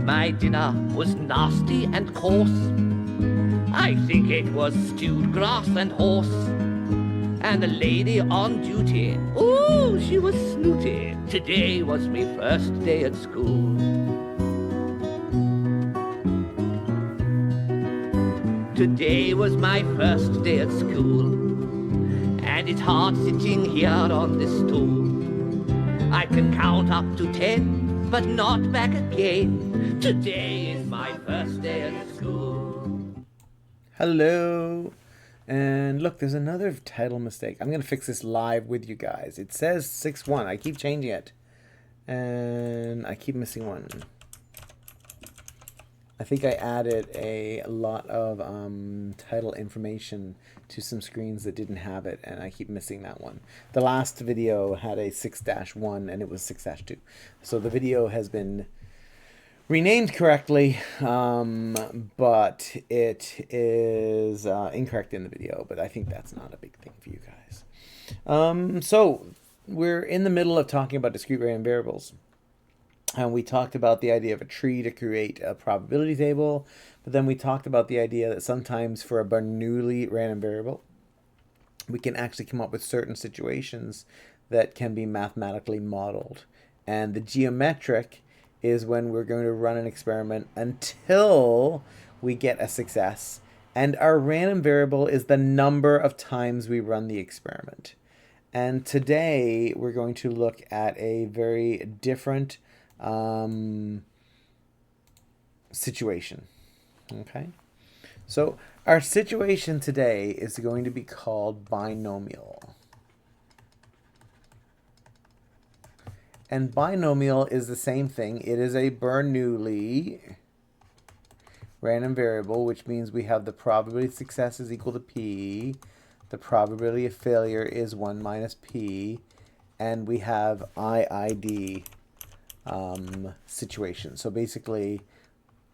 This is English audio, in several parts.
My dinner was nasty and coarse. I think it was stewed grass and horse. And the lady on duty, ooh, she was snooty. Today was my first day at school. Today was my first day at school. And it's hard sitting here on this stool. I can count up to 10, but not back again. Today is my first day at school. Hello. And look, there's another title mistake. I'm going to fix this live with you guys. It says 6-1. I keep changing it. And I keep missing one. I think I added a lot of title information to some screens that didn't have it, and I keep missing that one. The last video had a 6-1, and it was 6-2. So the video has been renamed correctly, but it is incorrect in the video, but I think that's not a big thing for you guys. So we're in the middle of talking about discrete random variables. And we talked about the idea of a tree to create a probability table, but then we talked about the idea that sometimes for a Bernoulli random variable, we can actually come up with certain situations that can be mathematically modeled. And the geometric is when we're going to run an experiment until we get a success. And our random variable is the number of times we run the experiment. And today we're going to look at a very different situation. Okay, so our situation today is going to be called binomial. And binomial is the same thing. It is a Bernoulli random variable, which means we have the probability of success is equal to p. The probability of failure is 1 minus p. And we have IID situation. So basically,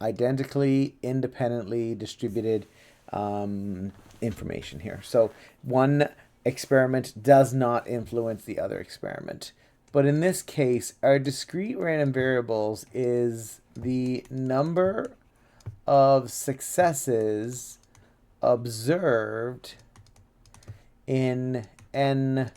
identically, independently distributed information here. So one experiment does not influence the other experiment. But in this case, our discrete random variables is the number of successes observed in n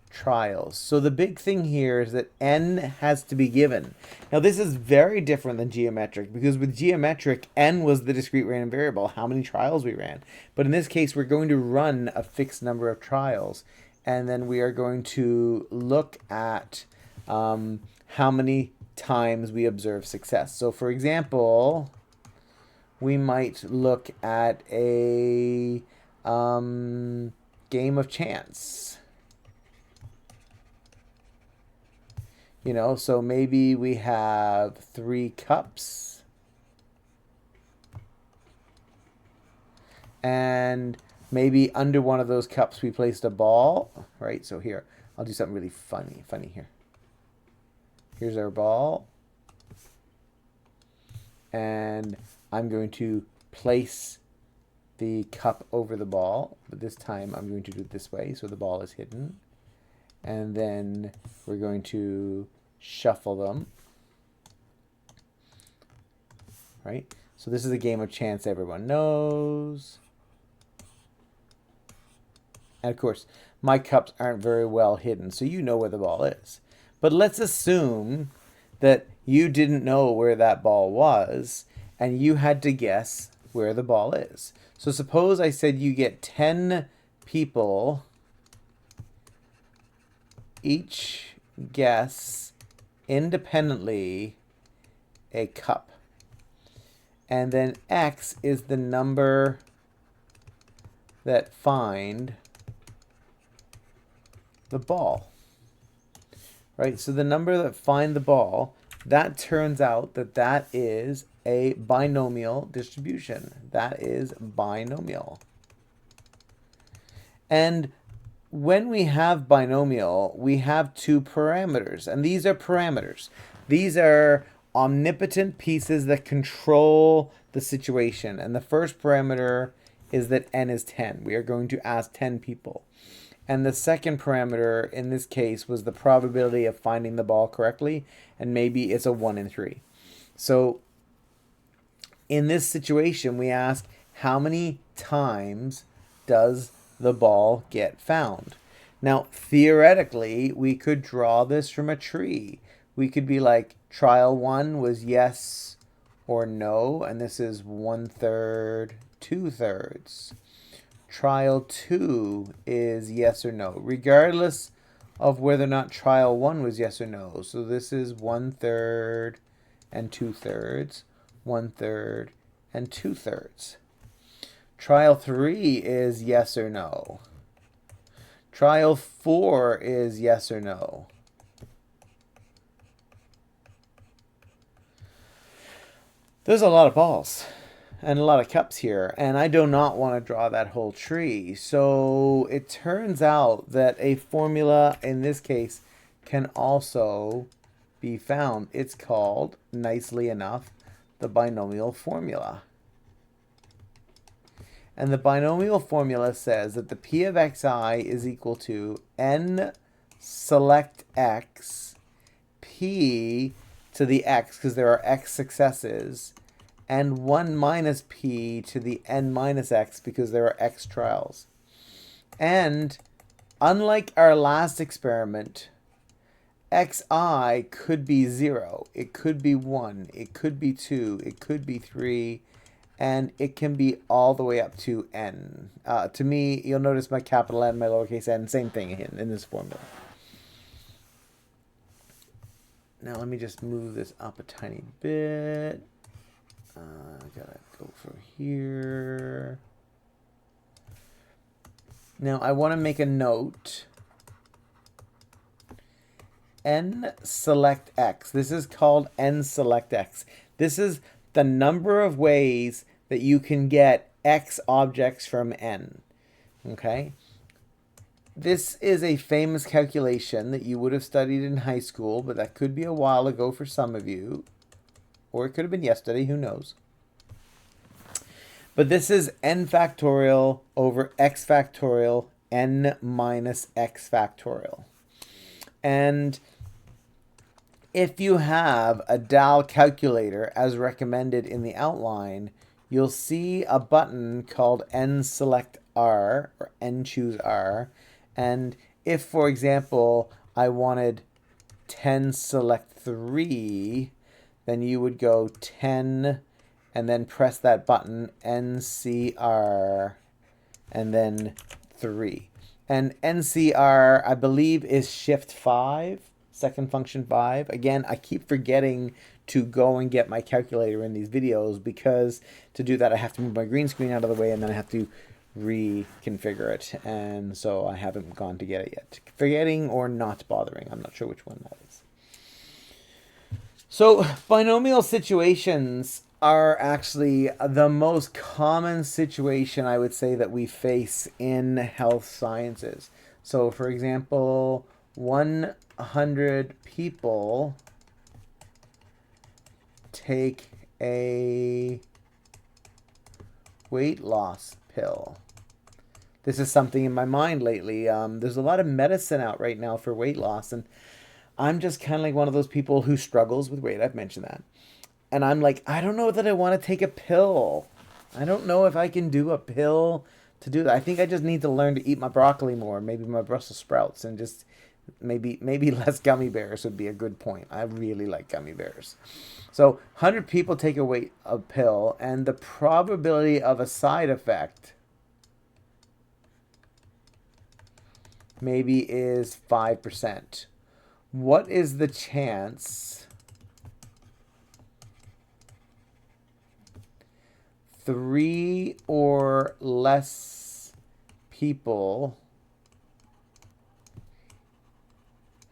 trials. So the big thing here is that n has to be given. Now this is very different than geometric, because with geometric, n was the discrete random variable, how many trials we ran. But in this case, we're going to run a fixed number of trials, and then we are going to look at how many times we observe success. So for example, we might look at a game of chance. You know, so maybe we have 3 cups. And maybe under one of those cups we placed a ball, right? So here, I'll do something really funny here. Here's our ball. And I'm going to place the cup over the ball, but this time I'm going to do it this way, so the ball is hidden. And then we're going to shuffle them, right? So this is a game of chance, everyone knows. And of course, my cups aren't very well hidden, so you know where the ball is. But let's assume that you didn't know where that ball was, and you had to guess where the ball is. So suppose I said you get 10 people, each guess independently a cup, and then x is the number that find the ball, right? So the number that find the ball, that turns out that that is a binomial distribution. That is binomial. And when we have binomial, we have 2 parameters, and these are parameters. These are omnipotent pieces that control the situation. And the first parameter is that n is 10. We are going to ask 10 people. And the second parameter in this case was the probability of finding the ball correctly, and maybe it's a 1 in 3. So in this situation, we ask, how many times does the ball get found? Now, theoretically, we could draw this from a tree. We could be like, trial 1 was yes or no, and this is 1/3, 2/3. Trial 2 is yes or no, regardless of whether or not trial 1 was yes or no. So this is 1/3 and 2/3, 1/3 and 2/3. Trial 3 is yes or no. Trial 4 is yes or no. There's a lot of balls and a lot of cups here, and I do not want to draw that whole tree. So it turns out that a formula in this case can also be found. It's called, nicely enough, the binomial formula. And the binomial formula says that the p of xi is equal to n select x, p to the x, because there are x successes, and 1 minus p to the n minus x, because there are x trials. And unlike our last experiment, xi could be 0, it could be 1, it could be 2, it could be 3, and it can be all the way up to n. To me, you'll notice my capital N, my lowercase n, same thing in this formula. Now let me just move this up a tiny bit. Gotta go from here. Now I want to make a note. N select x. This is called n select x. This is the number of ways that you can get x objects from n. Okay? This is a famous calculation that you would have studied in high school, but that could be a while ago for some of you. Or it could have been yesterday, who knows? But this is n factorial over x factorial n minus x factorial. And if you have a DAL calculator as recommended in the outline, you'll see a button called n select r, or n choose r. And if, for example, I wanted 10 select 3, then you would go 10 and then press that button, NCR, and then 3. And NCR, I believe, is shift 5, second function 5. Again, I keep forgetting to go and get my calculator in these videos, because to do that I have to move my green screen out of the way, and then I have to reconfigure it. And so I haven't gone to get it yet. Forgetting or not bothering. I'm not sure which one that is. So binomial situations are actually the most common situation, I would say, that we face in health sciences. So for example, 100 people take a weight loss pill. This is something in my mind lately. There's a lot of medicine out right now for weight loss, and I'm just kind of like one of those people who struggles with weight. I've mentioned that. And I'm like, I don't know that I want to take a pill. I don't know if I can do a pill to do that. I think I just need to learn to eat my broccoli more, maybe my Brussels sprouts, and just maybe less gummy bears would be a good point. I really like gummy bears. So 100 people take a pill, and the probability of a side effect maybe is 5%. What is the chance 3 or less people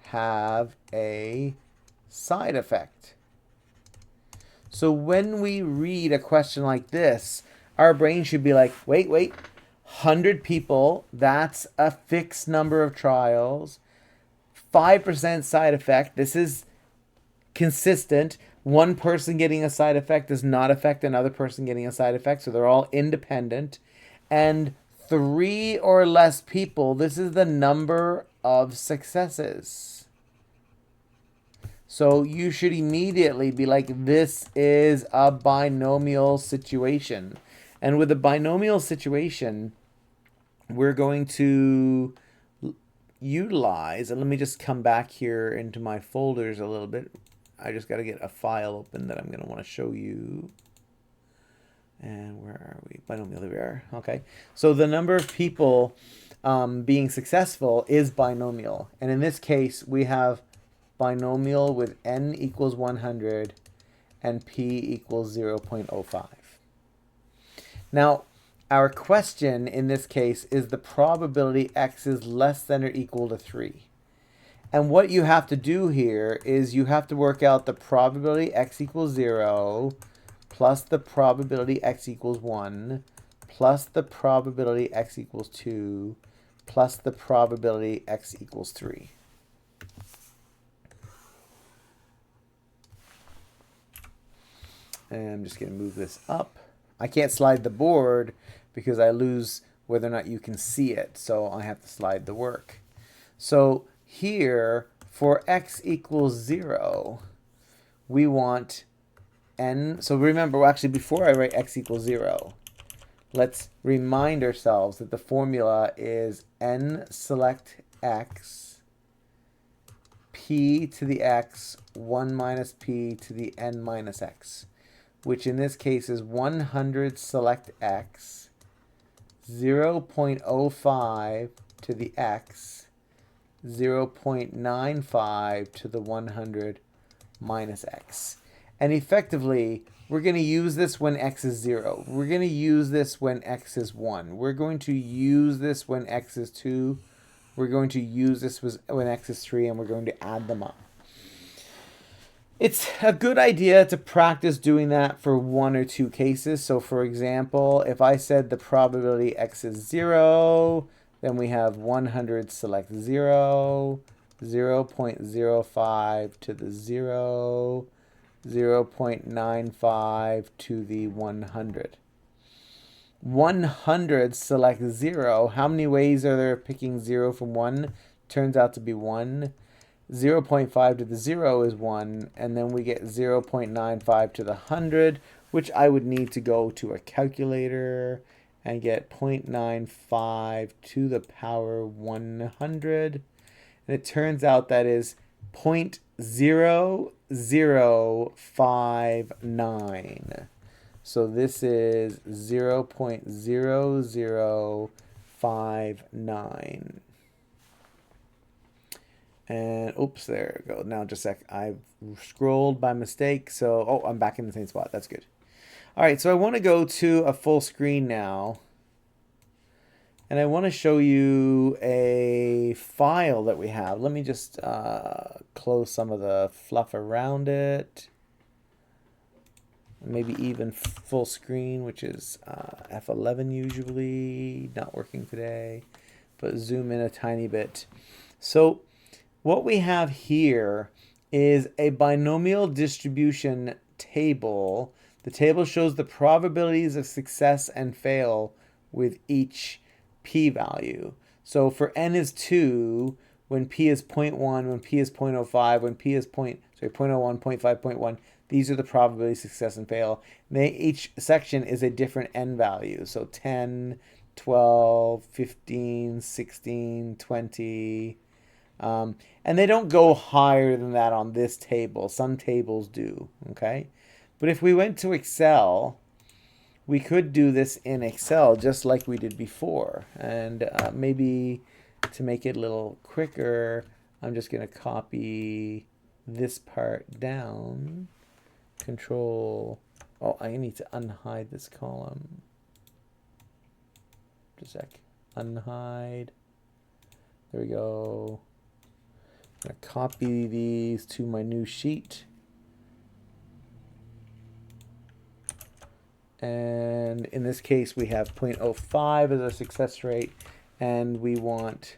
have a side effect? So when we read a question like this, our brain should be like, wait, 100 people, that's a fixed number of trials, 5% side effect. This is consistent. One person getting a side effect does not affect another person getting a side effect, so they're all independent. And 3 or less people, this is the number of successes. So you should immediately be like, this is a binomial situation. And with a binomial situation, we're going to utilize, and let me just come back here into my folders a little bit. I just got to get a file open that I'm going to want to show you. And where are we? Binomial, there we are. Okay. So the number of people being successful is binomial. And in this case, we have binomial with n equals 100 and p equals 0.05. Now, our question in this case is the probability x is less than or equal to 3. And what you have to do here is you have to work out the probability x equals 0 plus the probability x equals 1 plus the probability x equals 2 plus the probability x equals 3. And I'm just going to move this up. I can't slide the board because I lose whether or not you can see it. So I have to slide the work. So here, for x equals 0, we want n. So remember, actually, before I write x equals 0, let's remind ourselves that the formula is n select x, p to the x, 1 minus p to the n minus x, which in this case is 100 select x, 0.05 to the x, 0.95 to the 100 minus x. And effectively, we're going to use this when x is 0. We're going to use this when x is 1. We're going to use this when x is 2. We're going to use this when x is 3, and we're going to add them up. It's a good idea to practice doing that for 1 or 2 cases. So for example, if I said the probability x is 0, then we have 100 select 0, 0.05 to the 0, 0.95 to the 100. 100 select 0. How many ways are there picking 0 from 1? Turns out to be 1. 0.5 to the 0 is 1, and then we get 0.95 to the 100, which I would need to go to a calculator and get 0.95 to the power 100. And it turns out that is 0.0059. So this is 0.0059. And oops, there we go. Now just a sec. I've scrolled by mistake. So, oh, I'm back in the same spot. That's good. All right, so I want to go to a full screen now. And I want to show you a file that we have. Let me just close some of the fluff around it. Maybe even full screen, which is F11 usually. Not working today. But zoom in a tiny bit. So what we have here is a binomial distribution table. The table shows the probabilities of success and fail with each p-value. So for n is 2, when p is 0.1, when p is 0.05, when p is 0.01, 0.5, 0.1, these are the probabilities of success and fail. Each section is a different n value. So 10, 12, 15, 16, 20. And they don't go higher than that on this table. Some tables do, okay? But if we went to Excel, we could do this in Excel just like we did before. And maybe to make it a little quicker, I'm just going to copy this part down. Control. Oh, I need to unhide this column. Just a sec. Unhide. There we go. I'm going to copy these to my new sheet. And in this case, we have 0.05 as our success rate, and we want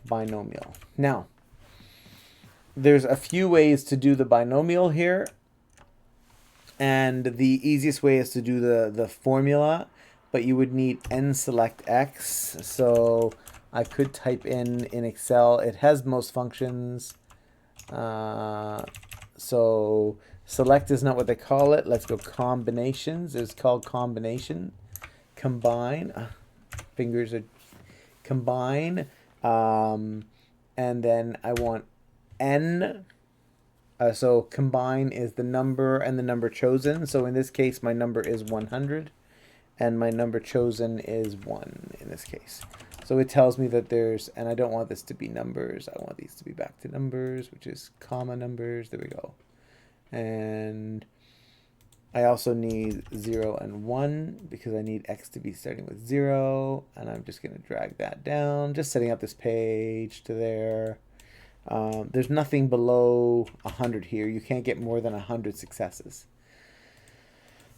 binomial. Now, there's a few ways to do the binomial here, and the easiest way is to do the formula, but you would need n select x. So I could type in Excel. It has most functions. So select is not what they call it. Let's go combinations. It's called combination. Combine. Fingers are combine. And then I want n. So combine is the number and the number chosen. So in this case, my number is 100. And my number chosen is 1 in this case. So it tells me that there's, and I don't want this to be numbers. I want these to be back to numbers, which is comma numbers. There we go. And I also need 0 and 1 because I need x to be starting with 0. And I'm just going to drag that down, just setting up this page to there. There's nothing below 100 here. You can't get more than 100 successes.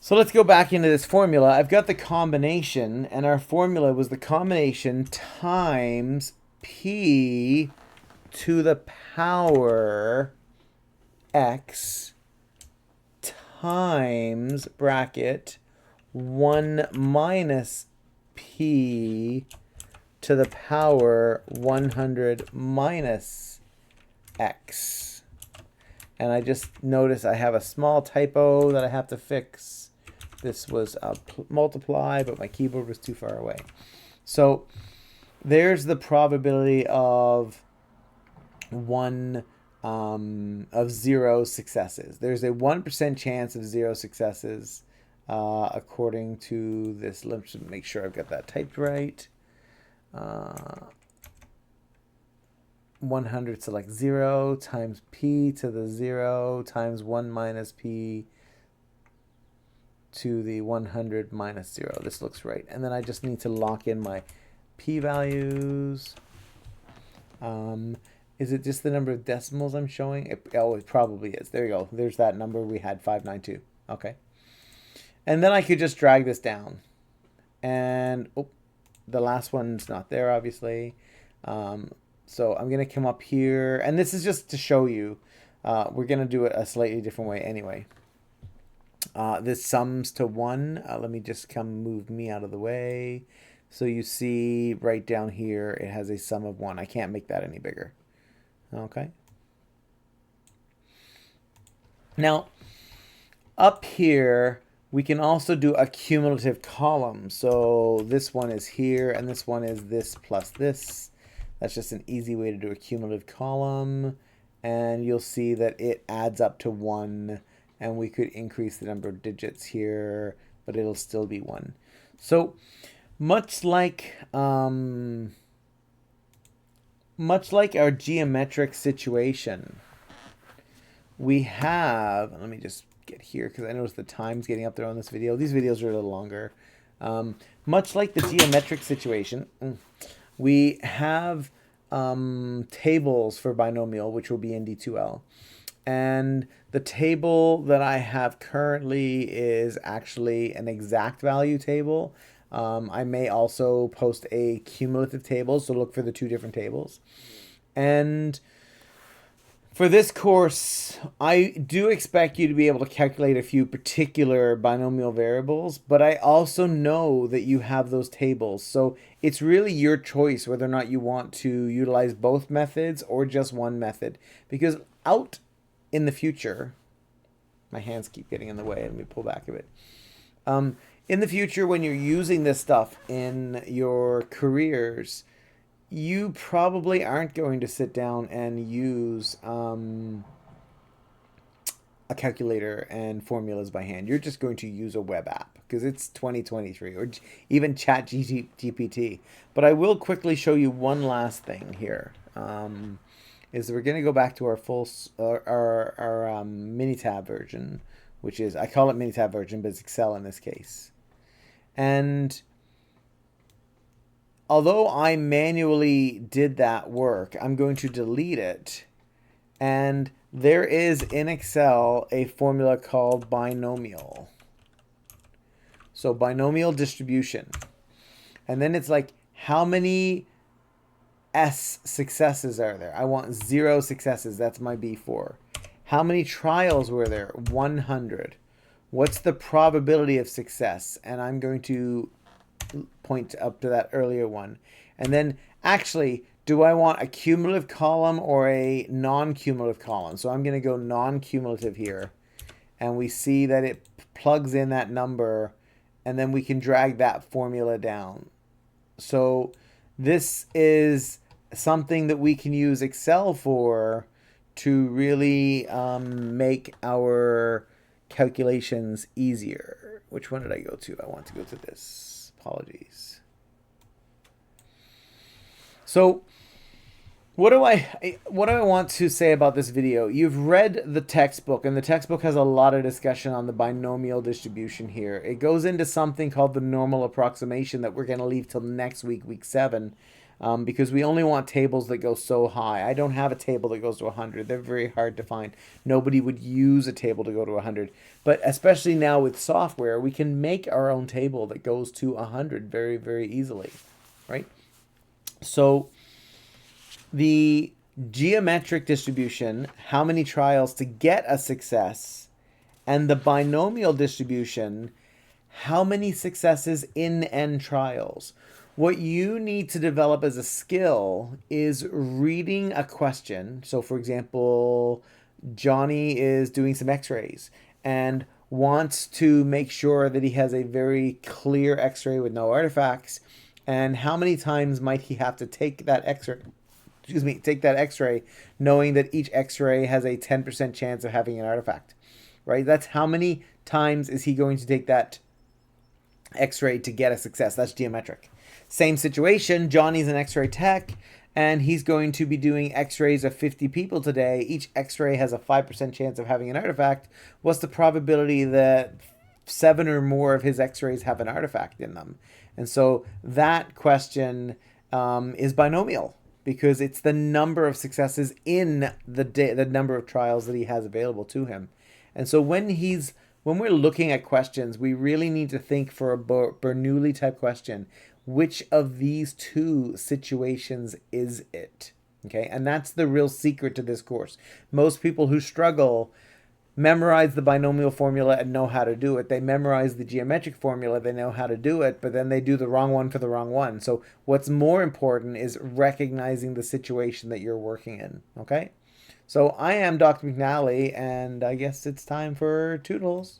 So let's go back into this formula. I've got the combination, and our formula was the combination times p to the power x times bracket 1 minus p to the power 100 minus x. And I just notice I have a small typo that I have to fix. This was a multiply, but my keyboard was too far away. So there's the probability of 0 successes. There's a 1% chance of 0 successes according to this. Let's make sure I've got that typed right. 100 select 0 times p to the 0 times 1 minus p to the 100 minus 0. This looks right. And then I just need to lock in my p values. Is it just the number of decimals I'm showing? It probably is. There you go. There's that number we had, 592. Okay. And then I could just drag this down. And the last one's not there, obviously. So I'm going to come up here. And this is just to show you. We're going to do it a slightly different way anyway. This sums to 1. Let me just move me out of the way. So you see right down here, it has a sum of 1. I can't make that any bigger. Okay. Now, up here, we can also do a cumulative column. So this one is here, and this one is this plus this. That's just an easy way to do a cumulative column. And you'll see that it adds up to 1. And we could increase the number of digits here, but it'll still be 1. So much like our geometric situation, we have, let me just get here because I noticed the time's getting up there on this video. These videos are a little longer. Much like the geometric situation, we have tables for binomial, which will be in D2L. And the table that I have currently is actually an exact value table. I may also post a cumulative table, so look for the 2 different tables. And for this course, I do expect you to be able to calculate a few particular binomial variables, but I also know that you have those tables. So it's really your choice whether or not you want to utilize both methods or just one method. Because out in the future, my hands keep getting in the way. Let me pull back a bit. In the future, when you're using this stuff in your careers, you probably aren't going to sit down and use a calculator and formulas by hand. You're just going to use a web app because it's 2023, or even ChatGPT. But I will quickly show you one last thing here. Is we're going to go back to our our Minitab version, which is, I call it Minitab version, but it's Excel in this case. And although I manually did that work, I'm going to delete it. And there is in Excel a formula called binomial. So binomial distribution. And then it's like, how many S successes are there? I want 0 successes. That's my B4. How many trials were there? 100. What's the probability of success? And I'm going to point up to that earlier one. And then actually, do I want a cumulative column or a non-cumulative column? So I'm going to go non-cumulative here. And we see that it plugs in that number, and then we can drag that formula down. So this is something that we can use Excel for to really make our calculations easier. Which one did I go to? I want to go to this. Apologies. So what do I want to say about this video? You've read the textbook, and the textbook has a lot of discussion on the binomial distribution here. It goes into something called the normal approximation that we're going to leave till next week, week 7, because we only want tables that go so high. I don't have a table that goes to 100. They're very hard to find. Nobody would use a table to go to 100. But especially now with software, we can make our own table that goes to 100 very, very easily, right? So the geometric distribution, how many trials to get a success, and the binomial distribution, how many successes in n trials. What you need to develop as a skill is reading a question. So for example, Johnny is doing some x-rays and wants to make sure that he has a very clear x-ray with no artifacts. And how many times might he have to take that x-ray? Take that x-ray knowing that each x-ray has a 10% chance of having an artifact, right? That's how many times is he going to take that x-ray to get a success. That's geometric. Same situation, Johnny's an x-ray tech, and he's going to be doing x-rays of 50 people today. Each x-ray has a 5% chance of having an artifact. What's the probability that 7 or more of his x-rays have an artifact in them? And so that question is binomial, because it's the number of successes in the number of trials that he has available to him. And so when we're looking at questions, we really need to think for a Bernoulli type question, which of these two situations is it? Okay, and that's the real secret to this course. Most people who struggle memorize the binomial formula and know how to do it. They memorize the geometric formula, they know how to do it, but then they do the wrong one for the wrong one. So what's more important is recognizing the situation that you're working in, okay? So I am Dr. McNally, and I guess it's time for Toodles.